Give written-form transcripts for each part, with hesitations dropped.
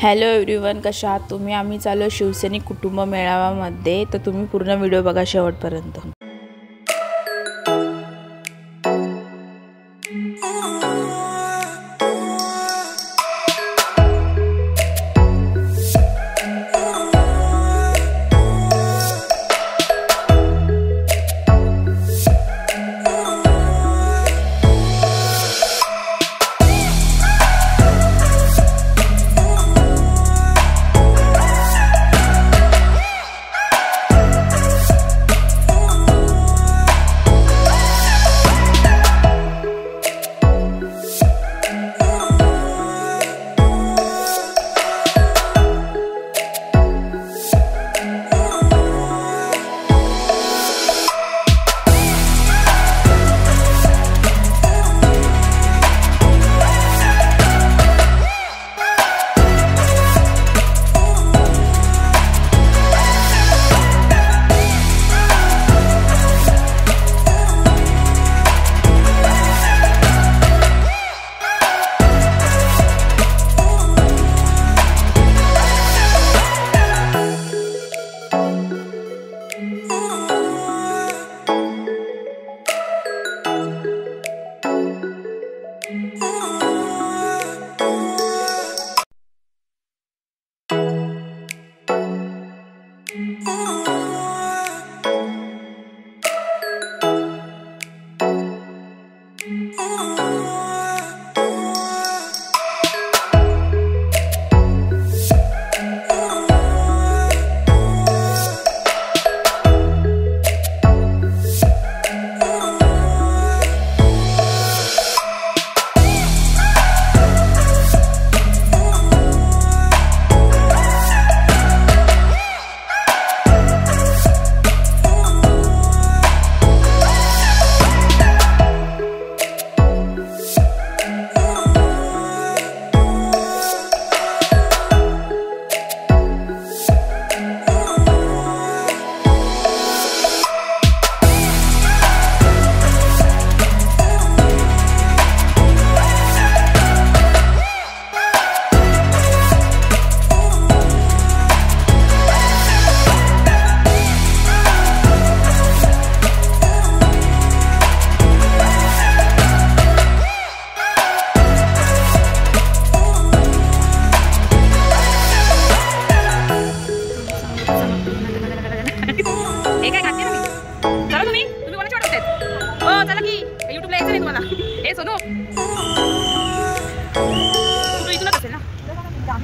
Hello everyone, कशा आहात तुम्ही? आम्ही चाललो शिवसैनिक कुटुंब मेळाव्यामध्ये, तर तुम्ही पूर्ण व्हिडिओ बघा शेवटपर्यंत.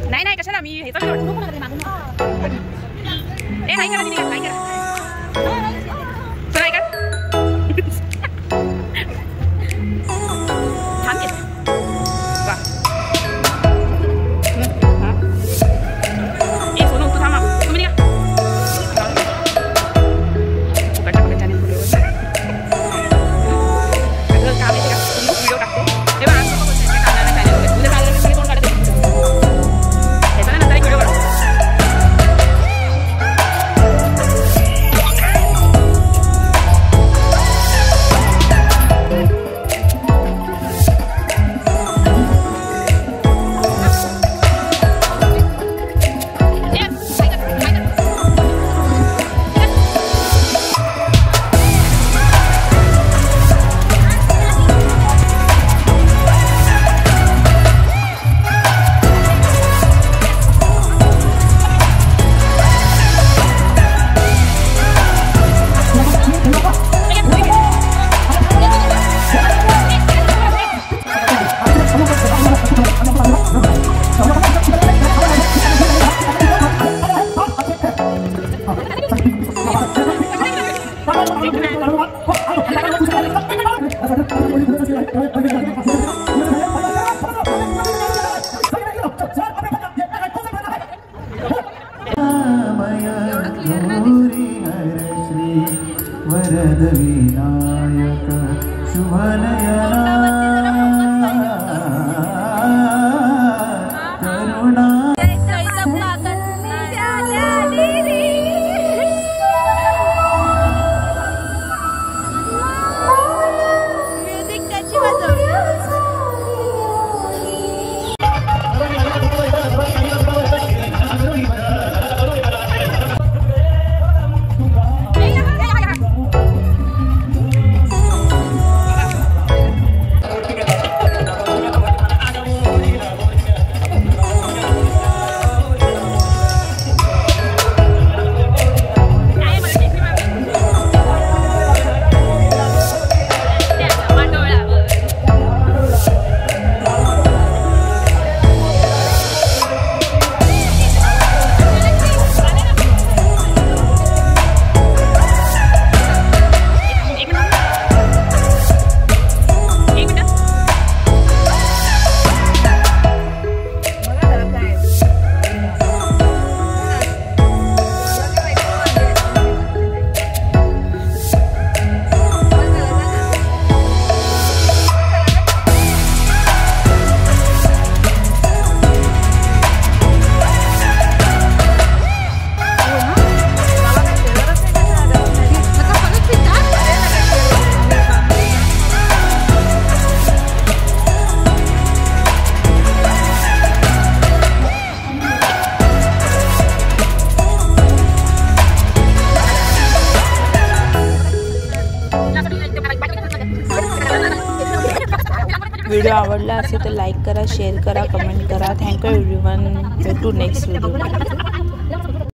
नाही कशाला मी हे तर ए नाही करा नाही करा चला ऐका छान केलं वा ए सोनू तू थांबा तुम्ही निघा फुकटच्या फुकटच्या नाही व्हिडिओ काम येते का व्हिडिओ टाकते हे बघा आज लोक बोलतात कानाला चॅनल उद्या चाललं मी कोण काढते वरद विनायक शुभनयना करुणा व्हिडिओ आवडला असेल तर लाईक करा, शेअर करा, कमेंट करा. Thank you everyone. भेटू नेक्स्ट व्हिडिओ.